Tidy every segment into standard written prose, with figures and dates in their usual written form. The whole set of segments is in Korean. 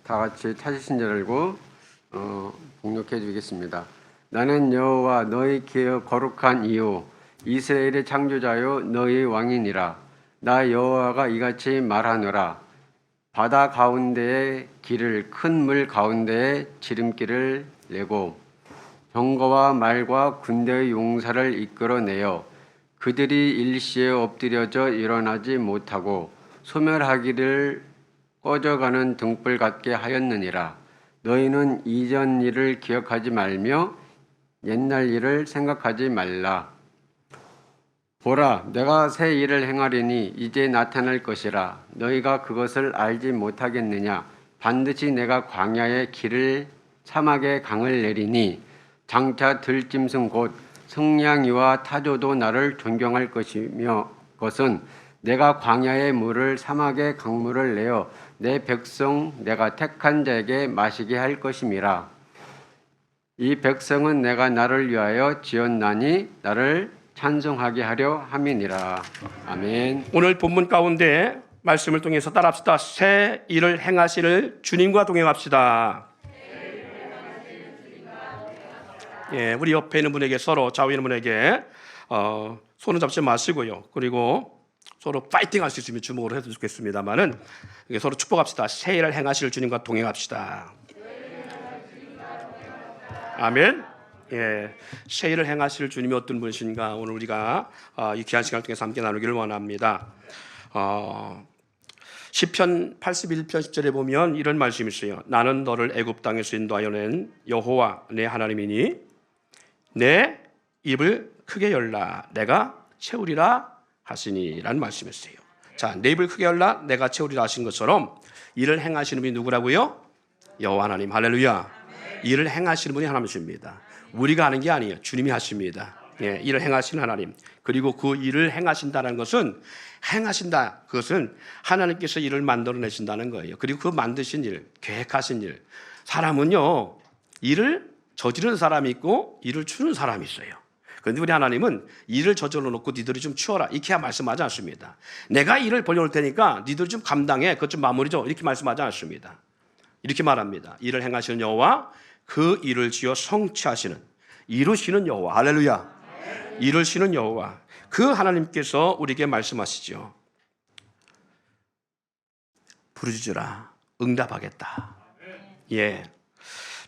다 같이 찾으신 줄 알고 봉독해 주겠습니다. 나는 여호와 너희 기어 거룩한 이요 이스라엘의 창조자요 너희 왕이니라. 나 여호와가 이같이 말하노라. 바다 가운데에 길을 큰 물 가운데에 지름길을 내고 병거와 말과 군대의 용사를 이끌어내어 그들이 일시에 엎드려져 일어나지 못하고 소멸하기를 꺼져가는 등불 같게 하였느니라. 너희는 이전 일을 기억하지 말며 옛날 일을 생각하지 말라. 보라, 내가 새 일을 행하리니 이제 나타날 것이라. 너희가 그것을 알지 못하겠느냐? 반드시 내가 광야에 길을 사막에 강을 내리니 장차 들짐승 곧 성냥이와 타조도 나를 존경할 것이며 것은 내가 광야의 물을 사막의 강물을 내어 내 백성 내가 택한 자에게 마시게 할 것임이라. 이 백성은 내가 나를 위하여 지었나니 나를 찬송하게 하려 함이니라. 아멘. 오늘 본문 가운데 말씀을 통해서 따라합시다. 새 일을 행하시는 주님과 동행합시다. 예, 우리 옆에 있는 분에게 서로 좌우에 있는 분에게 손을 잡지 마시고요. 그리고 서로 파이팅 할 수 있으면 주목을 해도 좋겠습니다만은 서로 축복합시다. 새 일을 행하실 주님과 동행합시다. 아멘. 예, 새 일을 행하실 주님이 어떤 분이신가 오늘 우리가 이 귀한 시간을 통해서 함께 나누기를 원합니다. 시편 81편 10절에 보면 이런 말씀이 있어요. 나는 너를 애굽 땅에서 인도하여 낸 여호와 내 하나님이니 내 입을 크게 열라 내가 채우리라 하시니라는 말씀이 있어요. 자, 내 입을 크게 열라 내가 채우리라 하신 것처럼 일을 행하시는 분이 누구라고요? 여호와 하나님. 할렐루야. 일을 행하시는 분이 하나님이십니다. 우리가 하는 게 아니에요. 주님이 하십니다. 예, 일을 행하시는 하나님. 그리고 그 일을 행하신다는 것은 행하신다. 그것은 하나님께서 일을 만들어내신다는 거예요. 그리고 그 만드신 일, 계획하신 일. 사람은요, 일을 저지르는 사람이 있고 일을 추는 사람이 있어요. 그런데 우리 하나님은 일을 저질러 놓고 니들이 좀 치워라. 이렇게 말씀하지 않습니다. 내가 일을 벌려놓을 테니까 니들이 좀 감당해. 그것 좀 마무리 줘. 이렇게 말씀하지 않습니다. 이렇게 말합니다. 일을 행하시는 여호와 그 일을 지어 성취하시는 이루시는 여호와. 할렐루야. 이루시는 여호와 그 하나님께서 우리에게 말씀하시죠. 부르짖으라 응답하겠다. 예,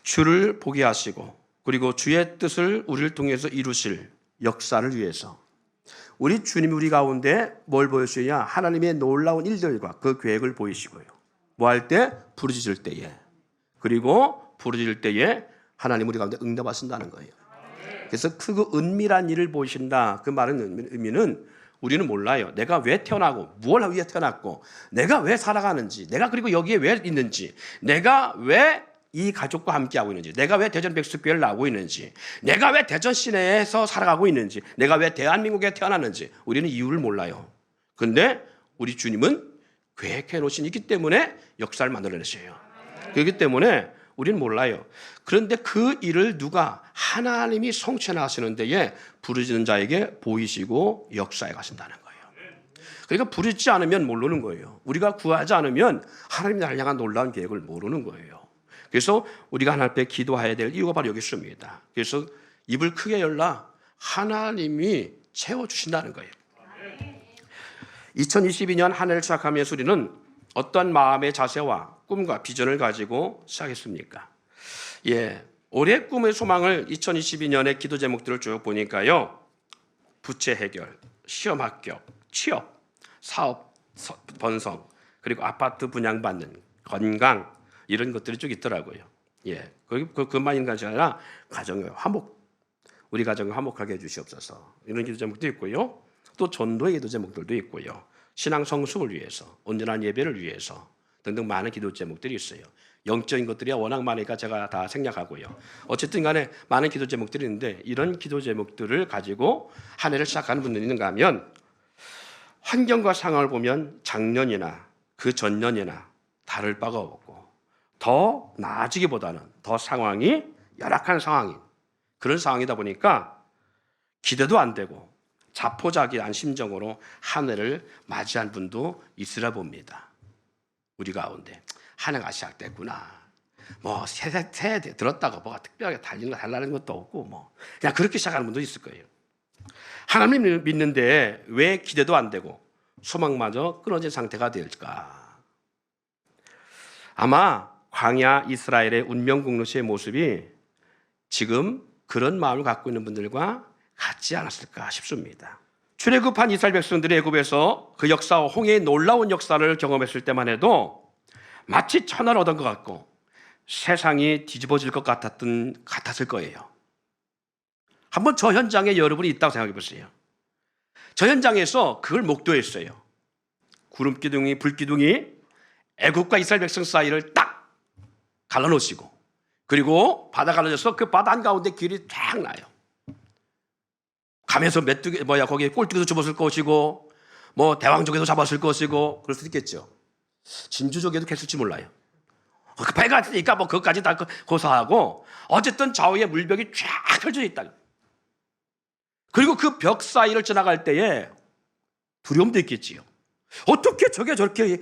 주를 보게 하시고 그리고 주의 뜻을 우리를 통해서 이루실 역사를 위해서 우리 주님이 우리 가운데 뭘 보여주셔야 하나님의 놀라운 일들과 그 계획을 보이시고요. 뭐 할 때? 부르짖을 때에. 그리고 부르짖을 때에 하나님 우리 가운데 응답하신다는 거예요. 그래서 그 은밀한 일을 보신다. 그 말은 의미는 우리는 몰라요. 내가 왜 태어나고 무엇을 위해 태어났고 내가 왜 살아가는지 내가 그리고 여기에 왜 있는지 내가 왜 이 가족과 함께하고 있는지 내가 왜 대전 백숙교회를 나오고 있는지 내가 왜 대전 시내에서 살아가고 있는지 내가 왜 대한민국에 태어났는지 우리는 이유를 몰라요. 그런데 우리 주님은 계획해 놓으신 있기 때문에 역사를 만들어내셔요. 그렇기 때문에 우리는 몰라요. 그런데 그 일을 누가 하나님이 성취해 나가시는 데에 부르짖는 자에게 보이시고 역사해 가신다는 거예요. 그러니까 부르짖지 않으면 모르는 거예요. 우리가 구하지 않으면 하나님이 나를 향한 놀라운 계획을 모르는 거예요. 그래서 우리가 하나님 앞에 기도해야 될 이유가 바로 여기 있습니다. 그래서 입을 크게 열라 하나님이 채워주신다는 거예요. 2022년 한 해를 시작하면서 우리는 어떤 마음의 자세와 꿈과 비전을 가지고 시작했습니까? 예, 올해 꿈의 소망을 2022년의 기도 제목들을 쭉 보니까요. 부채 해결, 시험 합격, 취업, 사업 번성, 그리고 아파트 분양받는, 건강 이런 것들이 쭉 있더라고요. 예, 그것만 있는 것이 아니라 가정의 화목, 우리 가정을 화목하게 해주시옵소서 이런 기도 제목도 있고요. 또 전도의 기도 제목들도 있고요. 신앙 성숙을 위해서, 온전한 예배를 위해서 등등 많은 기도 제목들이 있어요. 영적인 것들이 워낙 많으니까 제가 다 생략하고요. 어쨌든 간에 많은 기도 제목들이 있는데 이런 기도 제목들을 가지고 한 해를 시작하는 분들이 있는가 하면 환경과 상황을 보면 작년이나 그 전년이나 다를 바가 없고 더 나아지기보다는 더 상황이 열악한 상황인 그런 상황이다 보니까 기대도 안 되고 자포자기한 심정으로 한 해를 맞이한 분도 있으라 봅니다. 우리 가운데 하나가 시작됐구나. 뭐 새 들었다고 뭐가 특별하게 달라는 것도 없고 뭐 그냥 그렇게 시작하는 분도 있을 거예요. 하나님 믿는데 왜 기대도 안 되고 소망마저 끊어진 상태가 될까? 아마 광야 이스라엘의 운명 공로시의 모습이 지금 그런 마음을 갖고 있는 분들과 같지 않았을까 싶습니다. 출애굽한 이스라엘 백성들이 애굽에서 그 역사와 홍해의 놀라운 역사를 경험했을 때만 해도 마치 천하를 얻은 것 같고 세상이 뒤집어질 것 같았을 거예요. 한번 저 현장에 여러분이 있다고 생각해 보세요. 저 현장에서 그걸 목도했어요. 구름기둥이 불기둥이 애굽과 이스라엘 백성 사이를 딱 갈라놓으시고 그리고 바다 갈라져서 그 바다 한가운데 길이 쫙 나요. 가면서 메뚜기 거기에 꼴뚜기도 잡았을 것이고 뭐 대왕족에도 잡았을 것이고 그럴 수도 있겠죠. 진주족에도 겠을지 몰라요. 그 배가 있으니까 뭐 그것까지 다 고사하고 어쨌든 좌우에 물벽이 쫙 펼쳐져 있다. 그리고 그 벽 사이를 지나갈 때에 두려움도 있겠지요. 어떻게 저렇게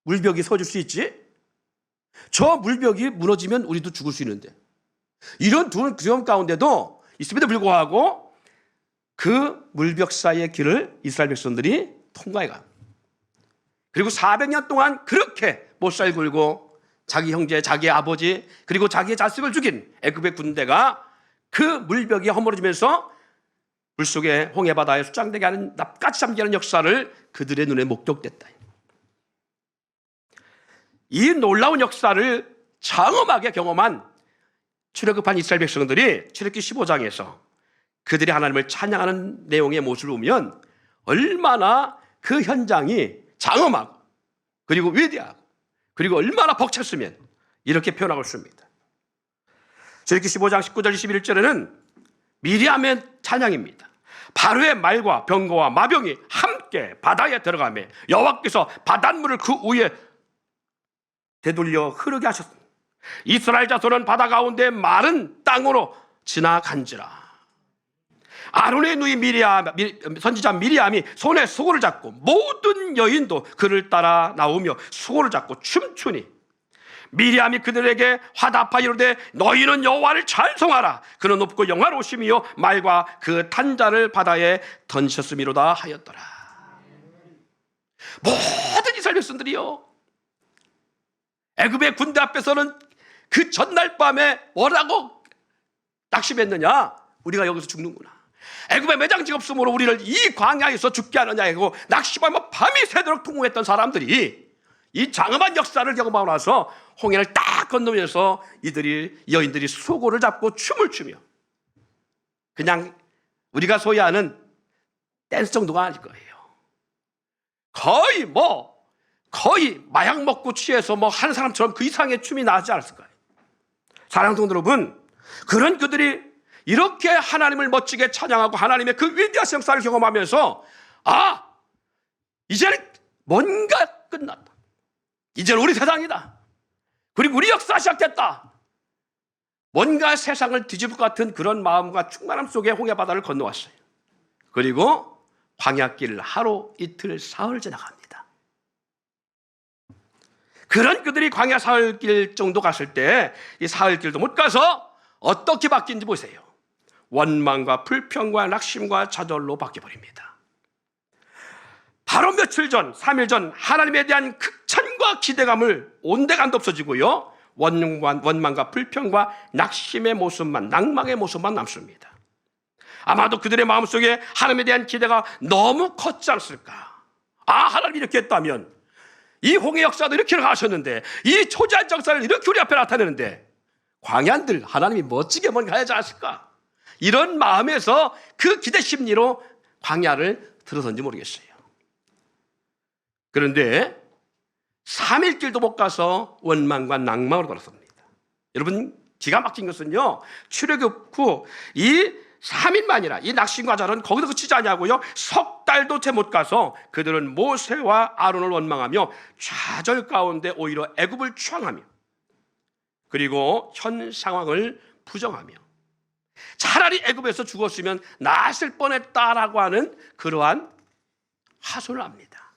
물벽이 서줄 수 있지? 저 물벽이 무너지면 우리도 죽을 수 있는데 이런 두려움 가운데도 있음에도 불구하고 그 물벽 사이의 길을 이스라엘 백성들이 통과해가. 그리고 400년 동안 그렇게 못살 굴고 자기 형제, 자기 아버지 그리고 자기의 자식을 죽인 애굽의 군대가 그 물벽이 허물어지면서 물속에 홍해바다에 수장되게 하는 납같이 잠기는 역사를 그들의 눈에 목격됐다. 이 놀라운 역사를 장엄하게 경험한 출애굽한 이스라엘 백성들이 출애굽기 15장에서 그들이 하나님을 찬양하는 내용의 모습을 보면 얼마나 그 현장이 장엄하고 그리고 위대하고 그리고 얼마나 벅찼으면 이렇게 표현하고 있습니다. 출애굽기 15장 19절 21절에는 미리암의 찬양입니다. 바로의 말과 병거와 마병이 함께 바다에 들어가며 여호와께서 바닷물을 그 위에 되돌려 흐르게 하셨습니다. 이스라엘 자손은 바다 가운데 마른 땅으로 지나간지라. 아론의 누이 선지자 미리암이 손에 수고를 잡고 모든 여인도 그를 따라 나오며 수고를 잡고 춤추니 미리암이 그들에게 화답하여 이르되 너희는 여호와를 찬송하라. 그는 높고 영화로우심이요 말과 그 탄자를 바다에 던졌음이로다 하였더라. 모든 이스라엘 백성들이요 애굽의 군대 앞에서는 그 전날 밤에 뭐라고 낙심했느냐? 우리가 여기서 죽는구나. 애굽에 매장지가 없으므로 우리를 이 광야에서 죽게 하느냐 하고 낙심하며 밤이 새도록 통곡했던 사람들이 이 장엄한 역사를 경험하고 나서 홍해를 딱 건너면서 여인들이 수고를 잡고 춤을 추며 그냥 우리가 소위 하는 댄스 정도가 아닐 거예요. 거의 마약 먹고 취해서 뭐 하는 사람처럼 그 이상의 춤이 나지 않았을 거예요. 사랑하는 성도 여러분, 그런 그들이 이렇게 하나님을 멋지게 찬양하고 하나님의 그 위대하신 역사를 경험하면서 이제는 뭔가 끝났다. 이제는 우리 세상이다. 그리고 우리 역사가 시작됐다. 뭔가 세상을 뒤집을 것 같은 그런 마음과 충만함 속에 홍해바다를 건너왔어요. 그리고 광야길을 하루, 이틀, 사흘 지나갑니다. 그런 그들이 광야 사흘길 정도 갔을 때 이 사흘길도 못 가서 어떻게 바뀐지 보세요. 원망과 불평과 낙심과 좌절로 바뀌어버립니다. 바로 며칠 전, 3일 전 하나님에 대한 극찬과 기대감을 온데간도 없어지고요. 원망과 불평과 낙심의 모습만, 낭망의 모습만 남습니다. 아마도 그들의 마음속에 하나님에 대한 기대가 너무 컸지 않았을까? 하나님이 이렇게 했다면 이 홍해 역사도 이렇게 가셨는데 이 초자연 역사를 이렇게 우리 앞에 나타내는데 광야들 하나님이 멋지게 뭔가 하지 않았을까? 이런 마음에서 그 기대 심리로 광야를 들어선지 모르겠어요. 그런데 3일 길도 못 가서 원망과 낭망으로 돌아섭니다. 여러분 기가 막힌 것은요, 출애굽 후 이 3일 만이나 이 낙심과 좌절은 거기서 그치지 않냐고요. 석 달도 채 못 가서 그들은 모세와 아론을 원망하며 좌절 가운데 오히려 애굽을 추앙하며 그리고 현 상황을 부정하며 차라리 애굽에서 죽었으면 나았을 뻔했다라고 하는 그러한 하소를 합니다.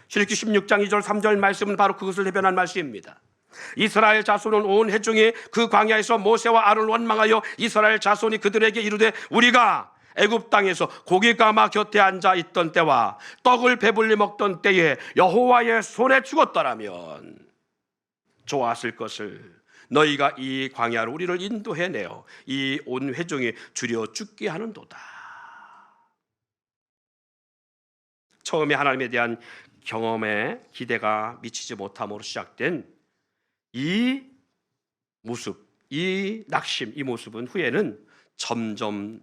출애굽기 16장 2절 3절 말씀은 바로 그것을 대변한 말씀입니다. 이스라엘 자손은 온 회중이 그 광야에서 모세와 아론을 원망하여 이스라엘 자손이 그들에게 이르되 우리가 애굽 땅에서 고기 가마 곁에 앉아 있던 때와 떡을 배불리 먹던 때에 여호와의 손에 죽었더라면 좋았을 것을 너희가 이 광야로 우리를 인도해내어 이 온 회중이 줄여 죽게 하는도다. 처음에 하나님에 대한 경험에 기대가 미치지 못함으로 시작된 이 모습, 이 낙심, 이 모습은 후에는 점점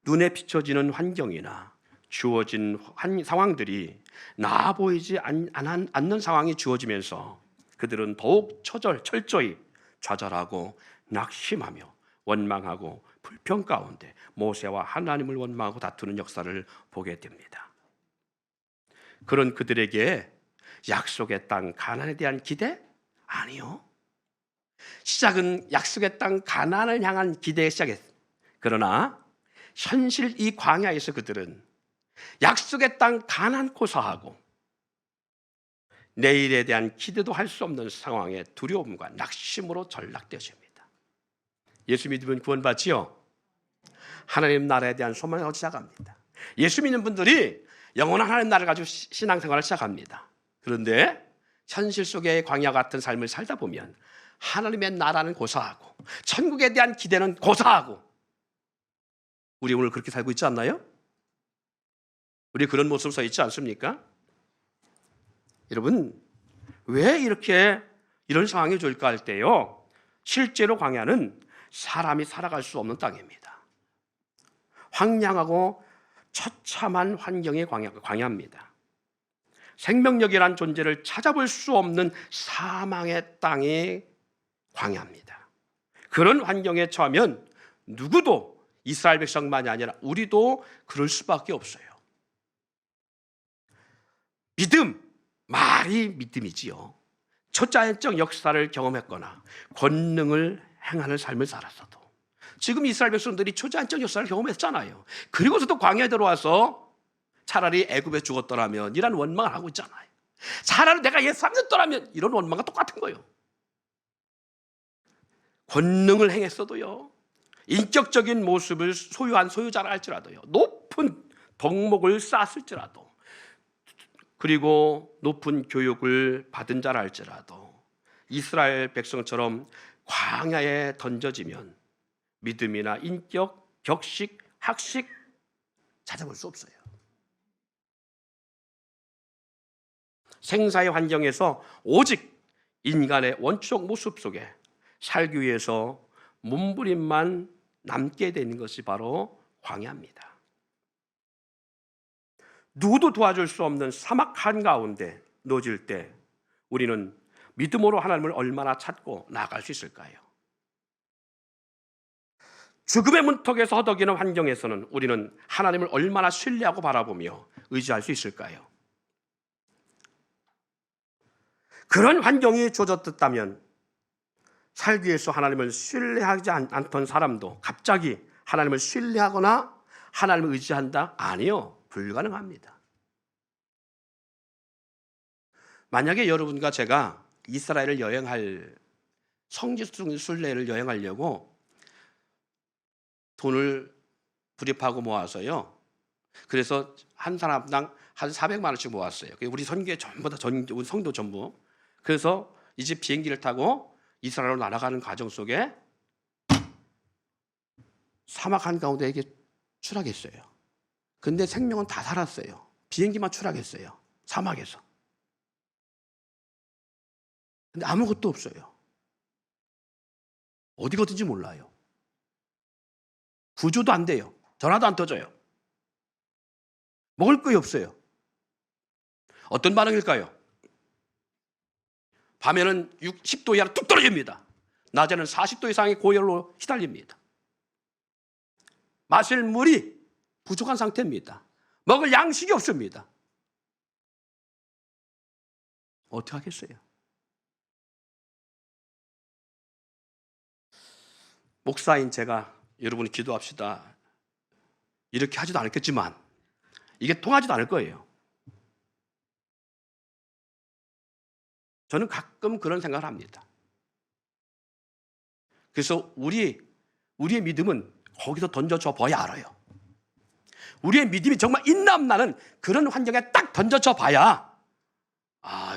눈에 비춰지는 환경이나 주어진 상황들이 나아 보이지 않는 상황이 주어지면서 그들은 더욱 철저히 좌절하고 낙심하며 원망하고 불평 가운데 모세와 하나님을 원망하고 다투는 역사를 보게 됩니다. 그런 그들에게 약속의 땅 가나안에 대한 기대? 아니요. 시작은 약속의 땅 가나안을 향한 기대에 시작했어요. 그러나 현실 이 광야에서 그들은 약속의 땅 가나안 고사하고 내일에 대한 기대도 할 수 없는 상황에 두려움과 낙심으로 전락되어집니다. 예수 믿으면 구원받지요? 하나님 나라에 대한 소망을 시작합니다. 예수 믿는 분들이 영원한 하나님 나라를 가지고 신앙생활을 시작합니다. 그런데 현실 속의 광야 같은 삶을 살다 보면 하나님의 나라는 고사하고 천국에 대한 기대는 고사하고 우리 오늘 그렇게 살고 있지 않나요? 우리 그런 모습 서 있지 않습니까? 여러분 왜 이렇게 이런 상황이 좋을까 할 때요, 실제로 광야는 사람이 살아갈 수 없는 땅입니다. 황량하고 처참한 환경의 광야입니다. 생명력이란 존재를 찾아볼 수 없는 사망의 땅이 광야입니다. 그런 환경에 처하면 누구도 이스라엘 백성만이 아니라 우리도 그럴 수밖에 없어요. 믿음, 말이 믿음이지요. 초자연적 역사를 경험했거나 권능을 행하는 삶을 살았어도 지금 이스라엘 백성들이 초자연적 역사를 경험했잖아요. 그리고서도 광야에 들어와서 차라리 애굽에 죽었더라면 이런 원망을 하고 있잖아요. 차라리 내가 예수 안 믿었더라면 이런 원망과 똑같은 거예요. 권능을 행했어도요, 인격적인 모습을 소유한 소유자라 할지라도요, 높은 덕목을 쌓았을지라도, 그리고 높은 교육을 받은 자라 할지라도 이스라엘 백성처럼 광야에 던져지면 믿음이나 인격, 격식, 학식 찾아볼 수 없어요. 생사의 환경에서 오직 인간의 원초적 모습 속에 살기 위해서 몸부림만 남게 되는 것이 바로 광야입니다. 누구도 도와줄 수 없는 사막 한가운데 놓여질 때 우리는 믿음으로 하나님을 얼마나 찾고 나아갈 수 있을까요? 죽음의 문턱에서 허덕이는 환경에서는 우리는 하나님을 얼마나 신뢰하고 바라보며 의지할 수 있을까요? 그런 환경이 주어졌다면 살기 위해서 하나님을 신뢰하지 않던 사람도 갑자기 하나님을 신뢰하거나 하나님을 의지한다? 아니요. 불가능합니다. 만약에 여러분과 제가 이스라엘을 여행할 성지순례를 여행하려고 돈을 불입하고 모아서요, 그래서 한 사람당 한 400만 원씩 모았어요. 우리 선교회 전부 다 우리 성도 전부. 그래서 이제 비행기를 타고 이스라엘로 날아가는 과정 속에 사막 한가운데 이게 추락했어요. 근데 생명은 다 살았어요. 비행기만 추락했어요. 사막에서. 근데 아무것도 없어요. 어디 가든지 몰라요. 구조도 안 돼요. 전화도 안 터져요. 먹을 거이 없어요. 어떤 반응일까요? 밤에는 10도 이하로 뚝 떨어집니다. 낮에는 40도 이상의 고열로 시달립니다. 마실 물이 부족한 상태입니다. 먹을 양식이 없습니다. 어떻게 하겠어요? 목사인 제가 여러분이 기도합시다 이렇게 하지도 않았겠지만 이게 통하지도 않을 거예요. 저는 가끔 그런 생각을 합니다. 그래서 우리의 믿음은 거기서 던져줘 봐야 알아요. 우리의 믿음이 정말 있나 없나는 그런 환경에 딱 던져줘 봐야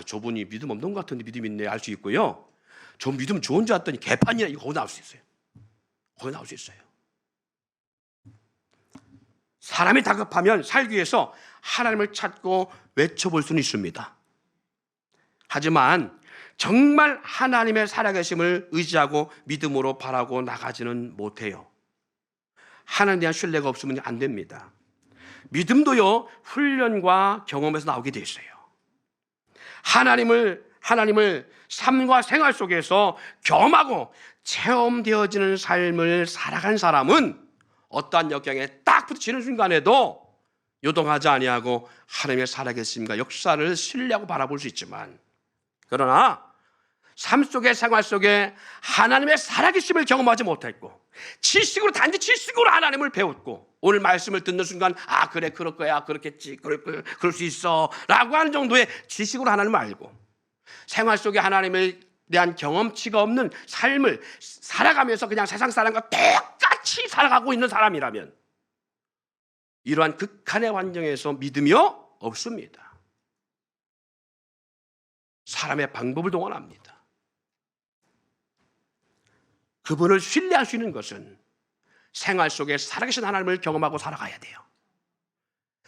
저분이 믿음 없는 것 같은데 믿음 있네 할 수 있고요. 저 믿음 좋은 줄 알았더니 개판이야 이거 거기 나올 수 있어요. 거기 나올 수 있어요. 사람이 다급하면 살기 위해서 하나님을 찾고 외쳐볼 수는 있습니다. 하지만 정말 하나님의 살아계심을 의지하고 믿음으로 바라고 나가지는 못해요. 하나님에 대한 신뢰가 없으면 안 됩니다. 믿음도요, 훈련과 경험에서 나오게 돼 있어요. 하나님을 삶과 생활 속에서 경험하고 체험되어지는 삶을 살아간 사람은 어떠한 역경에 딱 부딪히는 순간에도 요동하지 아니하고 하나님의 살아계심과 역사를 신뢰하고 바라볼 수 있지만, 그러나 삶 속의 생활 속에 하나님의 살아계심을 경험하지 못했고 단지 지식으로 하나님을 배웠고 오늘 말씀을 듣는 순간 그래 그럴 거야 그렇겠지 그럴 수 있어 라고 하는 정도의 지식으로 하나님을 알고 생활 속에 하나님에 대한 경험치가 없는 삶을 살아가면서 그냥 세상 사람과 똑같이 살아가고 있는 사람이라면 이러한 극한의 환경에서 믿음이요 없습니다. 사람의 방법을 동원합니다. 그분을 신뢰할 수 있는 것은 생활 속에 살아계신 하나님을 경험하고 살아가야 돼요.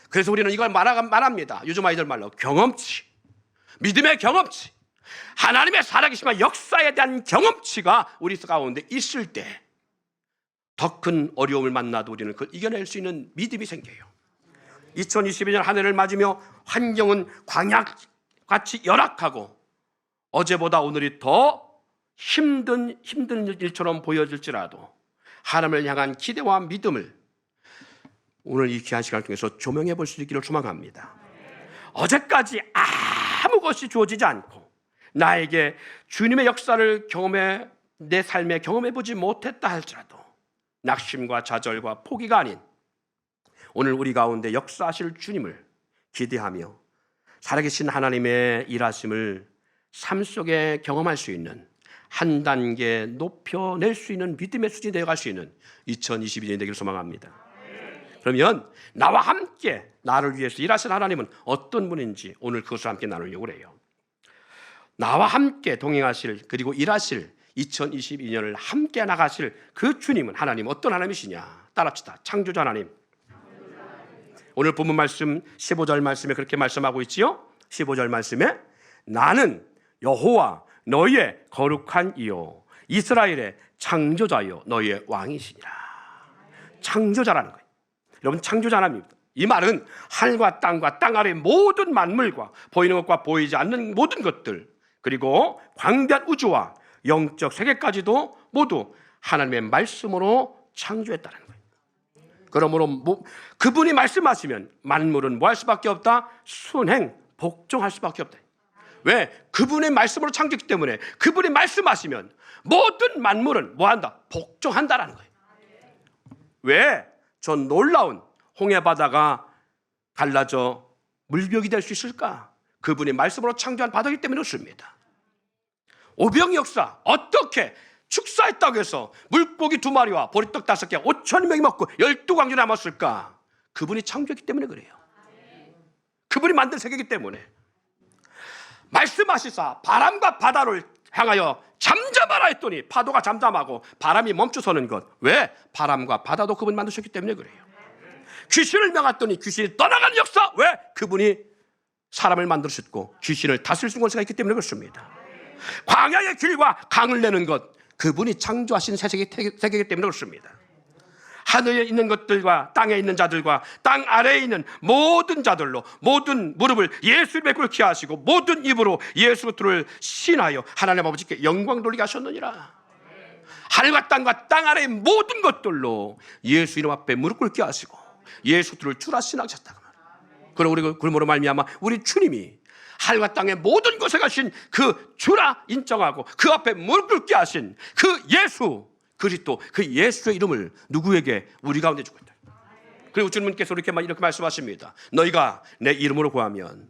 그래서 우리는 이걸 말합니다. 요즘 아이들 말로 경험치, 믿음의 경험치, 하나님의 살아계심과 역사에 대한 경험치가 우리 가운데 있을 때 더 큰 어려움을 만나도 우리는 그걸 이겨낼 수 있는 믿음이 생겨요. 2022년 한 해를 맞으며 환경은 광야같이 열악하고 어제보다 오늘이 더 힘든 일처럼 보여질지라도 하나님을 향한 기대와 믿음을 오늘 이 귀한 시간을 통해서 조명해 볼 수 있기를 소망합니다. 어제까지 아무 것이 주어지지 않고 나에게 주님의 역사를 내 삶에 경험해 보지 못했다 할지라도 낙심과 좌절과 포기가 아닌 오늘 우리 가운데 역사하실 주님을 기대하며 살아계신 하나님의 일하심을 삶 속에 경험할 수 있는 한 단계 높여낼 수 있는 믿음의 수준이 되어갈 수 있는 2022년이 되기를 소망합니다. 그러면 나와 함께 나를 위해서 일하신 하나님은 어떤 분인지 오늘 그것을 함께 나누려고 해요. 나와 함께 동행하실 그리고 일하실 2022년을 함께 나가실 그 주님은 하나님 어떤 하나님이시냐 따라합시다. 창조자 하나님. 오늘 본문 말씀 15절 말씀에 그렇게 말씀하고 있지요. 15절 말씀에 나는 여호와 너희의 거룩한 이요 이스라엘의 창조자요 너희의 왕이시니라. 창조자라는 거예요. 여러분 창조자 하나님입니다. 이 말은 하늘과 땅 아래 모든 만물과 보이는 것과 보이지 않는 모든 것들 그리고 광대한 우주와 영적 세계까지도 모두 하나님의 말씀으로 창조했다는 거예요. 그러므로 그분이 말씀하시면 만물은 뭐 할 수밖에 없다? 순행, 복종할 수밖에 없다. 왜? 그분의 말씀으로 창조했기 때문에 그분이 말씀하시면 모든 만물은 뭐 한다? 복종한다라는 거예요. 왜? 저 놀라운 홍해바다가 갈라져 물벽이 될 수 있을까? 그분이 말씀으로 창조한 바다이기 때문에 그렇습니다. 오병 역사 어떻게 축사했다고 해서 물고기 2마리와 보리떡 5개 5,000명이 먹고 12광주 남았을까? 그분이 창조했기 때문에 그래요. 그분이 만든 세계이기 때문에 말씀하시사 바람과 바다를 향하여 잠잠하라 했더니 파도가 잠잠하고 바람이 멈춰서는 것. 왜? 바람과 바다도 그분이 만드셨기 때문에 그래요. 귀신을 명했더니 귀신이 떠나가는 역사. 왜? 그분이 사람을 만드셨고 귀신을 다스릴 수 있는 권세가 있기 때문에 그렇습니다. 광야의 길과 강을 내는 것. 그분이 창조하신 세계이기 때문에 그렇습니다. 하늘에 있는 것들과 땅에 있는 자들과 땅 아래에 있는 모든 자들로 모든 무릎을 예수 이름에 꿇게 하시고 모든 입으로 예수 그리스도를 신하여 하나님 아버지께 영광 돌리게 하셨느니라. 하늘과 땅 아래의 모든 것들로 예수 이름 앞에 무릎 꿇게 하시고 예수 그리스도를 주라 신하셨다고 말이에요. 그럼 우리 그러므로 말미암아 우리 주님이 하늘과 땅의 모든 곳에 가신 그 주라 인정하고 그 앞에 무릎 꿇게 하신 그 예수 그리스도 그 예수의 이름을 누구에게 우리 가운데 주고 있다. 그리고 주님께서 이렇게 말씀하십니다. 너희가 내 이름으로 구하면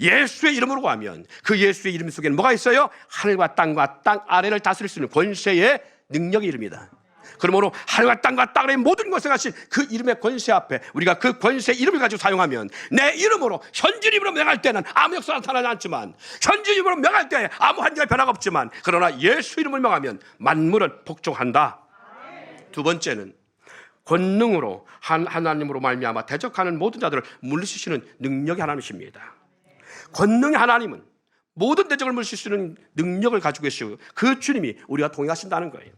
예수의 이름으로 하면 그 예수의 이름 속에는 뭐가 있어요? 하늘과 땅과 땅 아래를 다스릴 수 있는 권세의 능력의 이름이다. 그러므로 하늘과 땅과 땅 아래의 모든 것을 가진 그 이름의 권세 앞에 우리가 그 권세의 이름을 가지고 사용하면 내 이름으로 현진 이름으로 명할 때는 아무 역사가 나타나지 않지만 현진 이름으로 명할 때 아무 한계의 변화가 없지만 그러나 예수 이름을 명하면 만물은 복종한다. 두 번째는 권능으로 하나님으로 말미암아 대적하는 모든 자들을 물리치시는 능력의 하나님이십니다. 권능의 하나님은 모든 대적을 물리칠 수 있는 능력을 가지고 계시고 그 주님이 우리와 동행하신다는 거예요.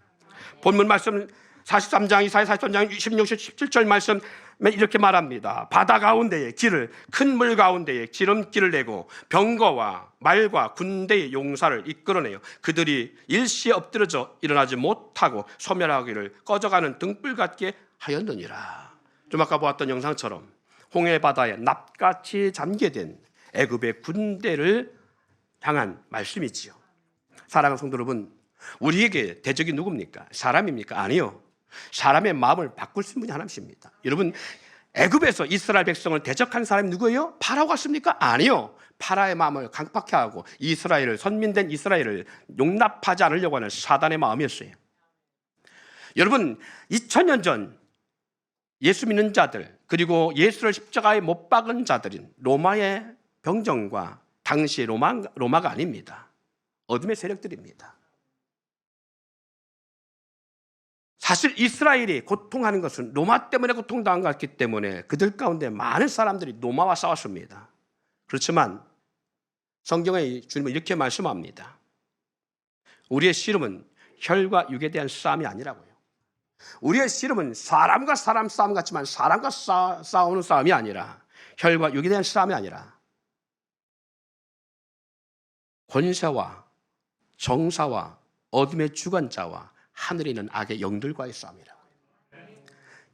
본문 말씀 43장 이사야 43장 16, 17절 말씀 이렇게 말합니다. 바다 가운데에 길을 큰 물 가운데에 지름길을 내고 병거와 말과 군대의 용사를 이끌어내요. 그들이 일시에 엎드러져 일어나지 못하고 소멸하기를 꺼져가는 등불 같게 하였느니라. 좀 아까 보았던 영상처럼 홍해 바다에 납같이 잠게 된 애굽의 군대를 향한 말씀이지요. 사랑하는 성도 여러분, 우리에게 대적이 누굽니까? 사람입니까? 아니요. 사람의 마음을 바꿀 수 있는 분이 하나님이십니다. 여러분, 애굽에서 이스라엘 백성을 대적한 사람이 누구예요? 파라오가 습니까? 아니요. 파라의 마음을 강팍해 하고 이스라엘을, 선민된 이스라엘을 용납하지 않으려고 하는 사단의 마음이었어요. 여러분, 2000년 전 예수 믿는 자들 그리고 예수를 십자가에 못 박은 자들인 로마의 병정과 당시 로마가 아닙니다. 어둠의 세력들입니다. 사실 이스라엘이 고통하는 것은 로마 때문에 고통당한 것 같기 때문에 그들 가운데 많은 사람들이 로마와 싸웠습니다. 그렇지만 성경의 주님은 이렇게 말씀합니다. 우리의 씨름은 혈과 육에 대한 싸움이 아니라고요. 우리의 씨름은 사람과 사람 싸움 같지만 사람과 싸우는 싸움이 아니라 혈과 육에 대한 싸움이 아니라 권세와 정사와 어둠의 주관자와 하늘에 있는 악의 영들과의 싸움이라고요.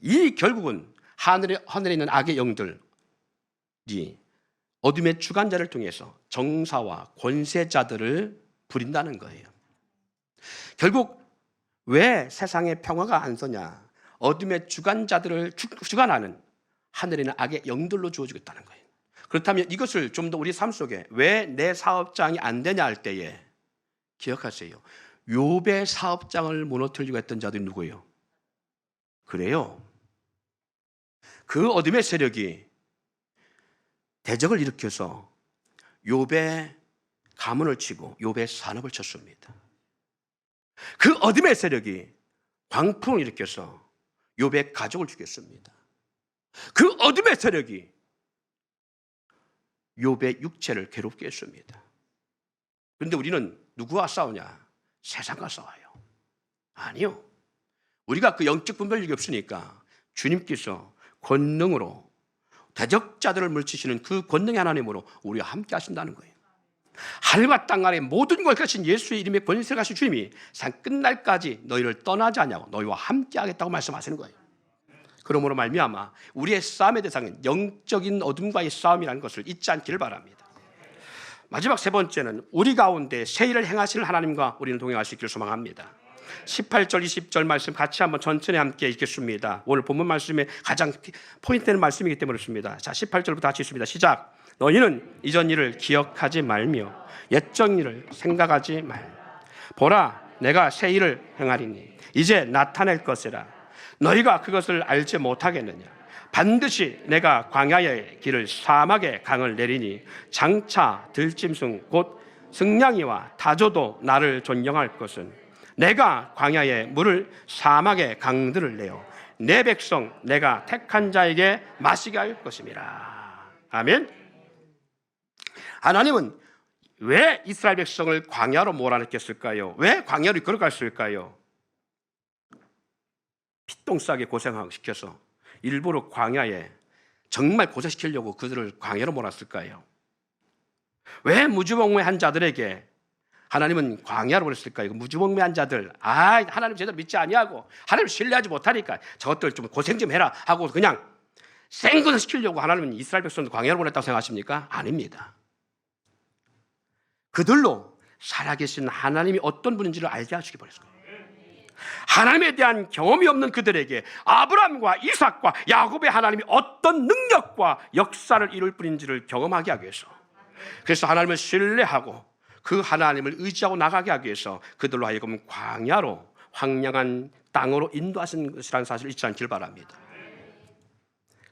이 결국은 하늘에 있는 악의 영들이 어둠의 주관자를 통해서 정사와 권세자들을 부린다는 거예요. 결국 왜 세상에 평화가 안 서냐? 어둠의 주관자들을 주관하는 하늘에 있는 악의 영들로 주어지고 있다는 거예요. 그렇다면 이것을 좀 더 우리 삶 속에 왜 내 사업장이 안 되냐 할 때에 기억하세요. 욥의 사업장을 무너뜨리려고 했던 자들이 누구예요? 그래요. 그 어둠의 세력이 대적을 일으켜서 욥의 가문을 치고 욥의 산업을 쳤습니다. 그 어둠의 세력이 광풍을 일으켜서 욥의 가족을 죽였습니다. 그 어둠의 세력이 욥의 육체를 괴롭게 했습니다. 그런데 우리는 누구와 싸우냐? 세상과 싸워요. 아니요. 우리가 그 영적 분별력이 없으니까 주님께서 권능으로 대적자들을 물리치시는 그 권능의 하나님으로 우리와 함께 하신다는 거예요. 하늘과 땅 아래 모든 걸 가신 예수의 이름에 권세를 가신 주님이 상 끝날까지 너희를 떠나지 않냐고 너희와 함께 하겠다고 말씀하시는 거예요. 그러므로 말미암아 우리의 싸움의 대상은 영적인 어둠과의 싸움이라는 것을 잊지 않기를 바랍니다. 마지막 세 번째는 우리 가운데 새 일을 행하시는 하나님과 우리는 동행할 수 있기를 소망합니다. 18절 20절 말씀 같이 한번 천천히 함께 읽겠습니다. 오늘 본문 말씀에 가장 포인트 되는 말씀이기 때문에 그렇습니다. 자, 18절부터 같이 읽습니다. 시작. 너희는 이전 일을 기억하지 말며 옛적 일을 생각하지 말. 보라, 내가 새 일을 행하리니 이제 나타낼 것이라. 너희가 그것을 알지 못하겠느냐? 반드시 내가 광야의 길을 사막의 강을 내리니 장차 들짐승 곧 승냥이와 다조도 나를 존경할 것은 내가 광야의 물을 사막의 강들을 내어 내 백성 내가 택한 자에게 마시게 할 것임이라. 아멘. 하나님은 왜 이스라엘 백성을 광야로 몰아넣겠을까요? 왜 광야로 이끌어갔을까요? 피똥 싸게 고생시켜서 일부러 광야에 정말 고생시키려고 그들을 광야로 몰았을까요? 왜 무주몽매한 자들에게 하나님은 광야로 보냈을까요? 무주몽매한 자들, 하나님 제대로 믿지 아니하고 하나님 신뢰하지 못하니까 저것들 좀 고생 좀 해라 하고 그냥 생고생시키려고 하나님은 이스라엘 백성을 광야로 보냈다고 생각하십니까? 아닙니다. 그들로 살아계신 하나님이 어떤 분인지를 알게 하시기 바랍니다. 하나님에 대한 경험이 없는 그들에게 아브라함과 이삭과 야곱의 하나님이 어떤 능력과 역사를 이룰 뿐인지를 경험하게 하기 위해서 그래서 하나님을 신뢰하고 그 하나님을 의지하고 나가게 하기 위해서 그들로 하여금 광야로 황량한 땅으로 인도하신 것이라는 사실을 잊지 않길 바랍니다.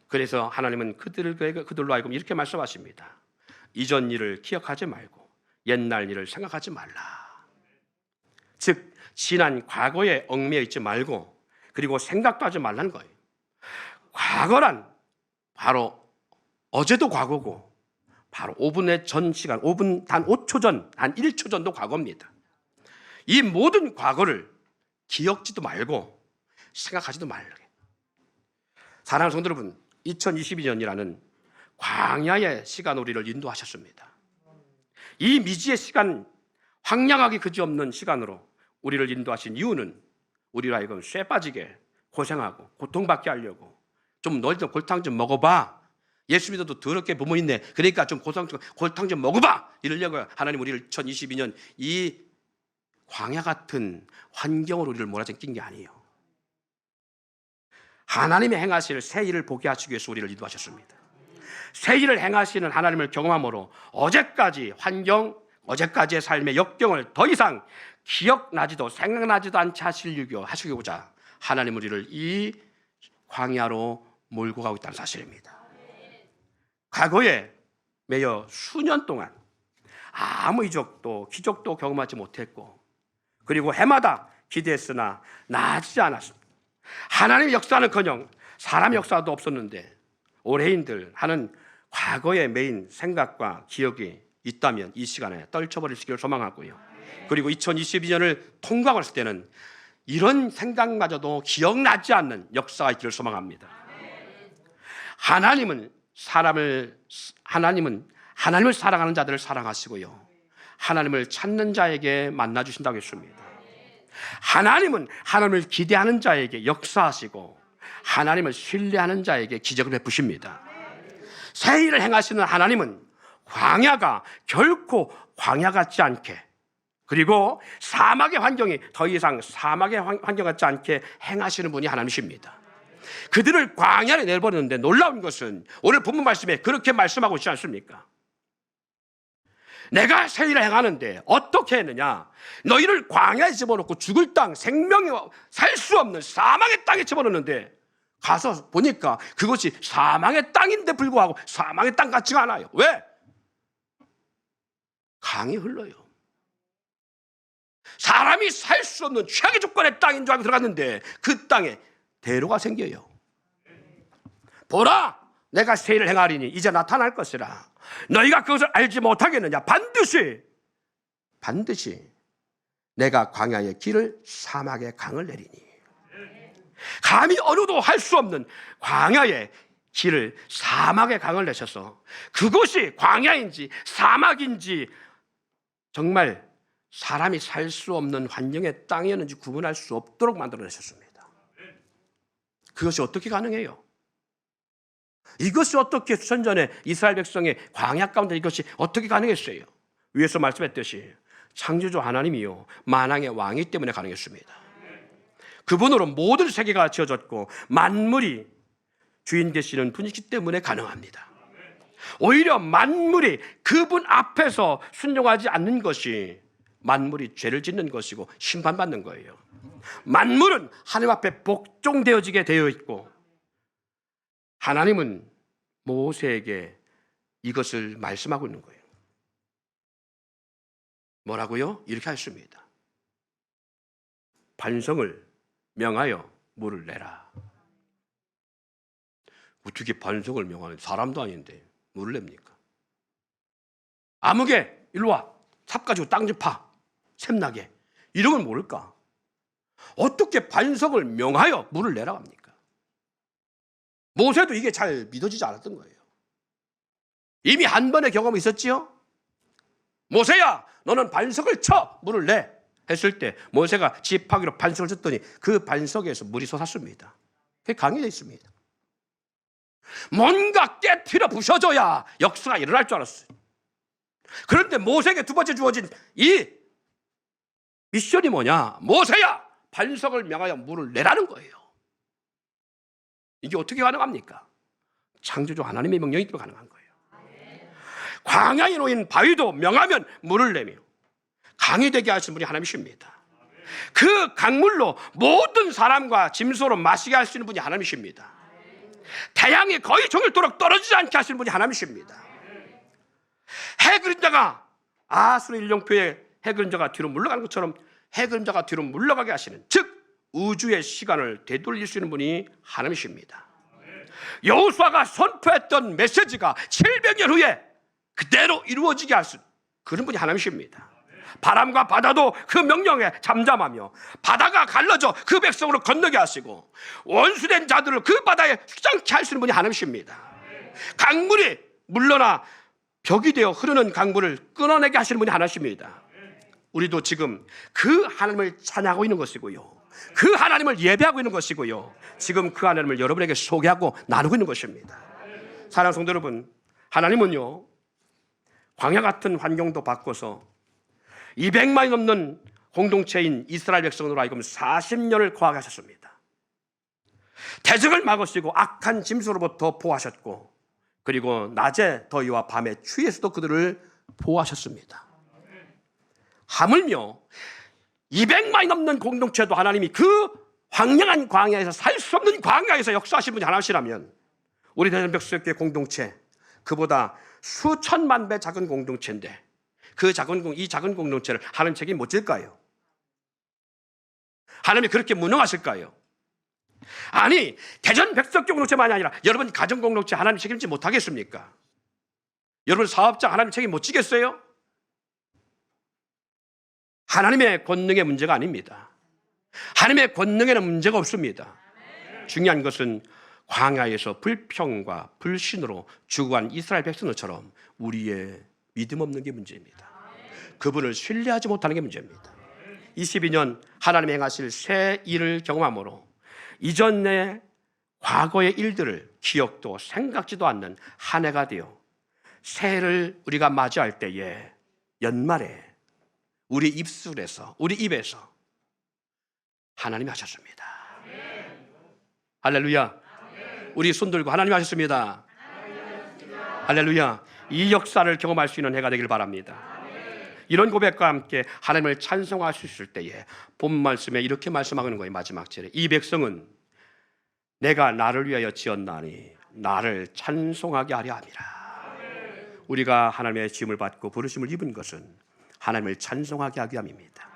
그래서 하나님은 그들로 하여금 이렇게 말씀하십니다. 이전 일을 기억하지 말고 옛날 일을 생각하지 말라. 즉 지난 과거에 얽매여 있지 말고 그리고 생각도 하지 말라는 거예요. 과거란 바로 어제도 과거고 바로 5분의 전 시간, 5분 단 5초 전, 단 1초 전도 과거입니다. 이 모든 과거를 기억지도 말고 생각하지도 말라. 사랑하는 성도 여러분, 2022년이라는 광야의 시간 우리를 인도하셨습니다. 이 미지의 시간, 황량하기 그지없는 시간으로 우리를 인도하신 이유는 우리로 하여금 쇠 빠지게 고생하고 고통받게 하려고 좀 너희들 골탕 좀 먹어봐. 예수 믿어도 더럽게 부모 있네. 그러니까 좀 골탕 좀 먹어봐. 이러려고 하나님 우리를 2022년 이 광야 같은 환경으로 우리를 몰아넣긴 게 아니에요. 하나님의 행하실 새 일을 보게 하시기 위해서 우리를 인도하셨습니다. 새 일을 행하시는 하나님을 경험함으로 어제까지 환경, 어제까지의 삶의 역경을 더 이상 기억나지도 생각나지도 않게 하시고자 하나님 우리를 이 광야로 몰고 가고 있다는 사실입니다. 과거에 매여 수년 동안 아무 이적도 기적도 경험하지 못했고 그리고 해마다 기대했으나 나아지지 않았습니다. 하나님의 역사는커녕 사람의 역사도 없었는데 올해인들 하는 과거에 매인 생각과 기억이 있다면 이 시간에 떨쳐버리시기를 소망하고요. 그리고 2022년을 통과할 때는 이런 생각마저도 기억나지 않는 역사가 있기를 소망합니다. 하나님을 사랑하는 자들을 사랑하시고요. 하나님을 찾는 자에게 만나 주신다고 했습니다. 하나님은 하나님을 기대하는 자에게 역사하시고 하나님을 신뢰하는 자에게 기적을 베푸십니다. 새 일을 행하시는 하나님은 광야가 결코 광야 같지 않게 그리고 사막의 환경이 더 이상 사막의 환경 같지 않게 행하시는 분이 하나님이십니다. 그들을 광야에 내버렸는데 놀라운 것은 오늘 본문 말씀에 그렇게 말씀하고 있지 않습니까? 내가 새 일을 행하는데 어떻게 했느냐? 너희를 광야에 집어넣고 죽을 땅, 생명이 살 수 없는 사망의 땅에 집어넣는데 가서 보니까 그것이 사망의 땅인데 불구하고 사망의 땅 같지가 않아요. 왜? 강이 흘러요. 사람이 살 수 없는 최악의 조건의 땅인 줄 알고 들어갔는데 그 땅에 대로가 생겨요. 보라, 내가 새 일을 행하리니 이제 나타날 것이라. 너희가 그것을 알지 못하겠느냐? 반드시 내가 광야의 길을 사막의 강을 내리니. 감히 어느도 할 수 없는 광야의 길을 사막의 강을 내셔서 그곳이 광야인지 사막인지 정말 사람이 살 수 없는 환경의 땅이었는지 구분할 수 없도록 만들어내셨습니다. 그것이 어떻게 가능해요? 이것이 어떻게 수천전에 이스라엘 백성의 광야 가운데 이것이 어떻게 가능했어요? 위에서 말씀했듯이 창조주 하나님이요 만왕의 왕이 때문에 가능했습니다. 그분으로 모든 세계가 지어졌고 만물이 주인 되시는 분이기 때문에 가능합니다. 오히려 만물이 그분 앞에서 순종하지 않는 것이 만물이 죄를 짓는 것이고 심판받는 거예요. 만물은 하나님 앞에 복종되어지게 되어 있고 하나님은 모세에게 이것을 말씀하고 있는 거예요. 뭐라고요? 이렇게 하셨습니다. 반성을 명하여 물을 내라. 어떻게 반성을 명하는 사람도 아닌데 물을 냅니까? 아무개 일로 와. 삽 가지고 땅 좀 파. 샘나게. 이러면 모를까? 어떻게 반성을 명하여 물을 내라고 합니까? 모세도 이게 잘 믿어지지 않았던 거예요. 이미 한 번의 경험이 있었지요? 모세야, 너는 반석을 쳐 물을 내 했을 때 모세가 지팡이로 반석을 쳤더니 그 반석에서 물이 솟았습니다. 그게 강해져 있습니다. 뭔가 깨트려 부셔져야 역사가 일어날 줄 알았어요. 그런데 모세에게 두 번째 주어진 이 미션이 뭐냐? 모세야, 반석을 명하여 물을 내라는 거예요. 이게 어떻게 가능합니까? 창조주 하나님의 명령이 때문에 가능한 거예요. 광야에 놓인 바위도 명하면 물을 내며 강이 되게 하신 분이 하나님이십니다. 그 강물로 모든 사람과 짐승으로 마시게 하시는 분이 하나님이십니다. 태양이 거의 종일토록 떨어지지 않게 하시는 분이 하나님이십니다. 해 그림자가 아수르 일령표의 해 그림자가 뒤로 물러가는 것처럼 해 그림자가 뒤로 물러가게 하시는, 즉 우주의 시간을 되돌릴 수 있는 분이 하나님이십니다. 여호수아가 선포했던 메시지가 700년 후에 그대로 이루어지게 하신 그런 분이 하나님이십니다. 바람과 바다도 그 명령에 잠잠하며 바다가 갈라져 그 백성으로 건너게 하시고 원수된 자들을 그 바다에 수장케 하시는 분이 하나님이십니다. 강물이 물러나 벽이 되어 흐르는 강물을 끊어내게 하시는 분이 하나님이십니다. 우리도 지금 그 하나님을 찬양하고 있는 것이고요, 그 하나님을 예배하고 있는 것이고요, 지금 그 하나님을 여러분에게 소개하고 나누고 있는 것입니다. 사랑하는 성도 여러분, 하나님은요 광야 같은 환경도 바꿔서 200만이 넘는 공동체인 이스라엘 백성으로 하여금 40년을 거하게 하셨습니다. 대적을 막으시고 악한 짐승으로부터 보호하셨고, 그리고 낮의 더위와 밤의 추위에서도 그들을 보호하셨습니다. 하물며 200만이 넘는 공동체도 하나님이 그 황량한 광야에서, 살 수 없는 광야에서 역사하신 분이 하나님이시라면 우리 대전백석교회 공동체, 그보다 수천만 배 작은 공동체인데 이 작은 공동체를 하나님 책임 못 질까요? 하나님이 그렇게 무능하실까요? 아니, 대전 백석교 공동체만이 아니라 여러분 가정 공동체 하나님 책임지 못하겠습니까? 여러분 사업자 하나님 책임 못 지겠어요? 하나님의 권능의 문제가 아닙니다. 하나님의 권능에는 문제가 없습니다. 중요한 것은 광야에서 불평과 불신으로 죽어간 이스라엘 백성들처럼 우리의 믿음 없는 게 문제입니다. 그분을 신뢰하지 못하는 게 문제입니다. 22년 하나님이 행하실 새 일을 경험함으로 이전의 과거의 일들을 기억도 생각지도 않는 한 해가 되어 새해를 우리가 맞이할 때에 연말에 우리 입술에서, 우리 입에서 하나님이 하셨습니다. 할렐루야. 우리 손 들고 하나님이 하셨습니다. 할렐루야. 이 역사를 경험할 수 있는 해가 되길 바랍니다. 이런 고백과 함께 하나님을 찬송할 수 있을 때에 본 말씀에 이렇게 말씀하는 거예요. 마지막 절에 이 백성은 내가 나를 위하여 지었나니 나를 찬송하게 하려 함이라. 우리가 하나님의 지음을 받고 부르심을 입은 것은 하나님을 찬송하게 하기 위함입니다.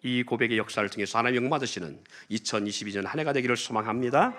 이 고백의 역사를 통해서 하나님 영광 받으시는 2022년 한 해가 되기를 소망합니다.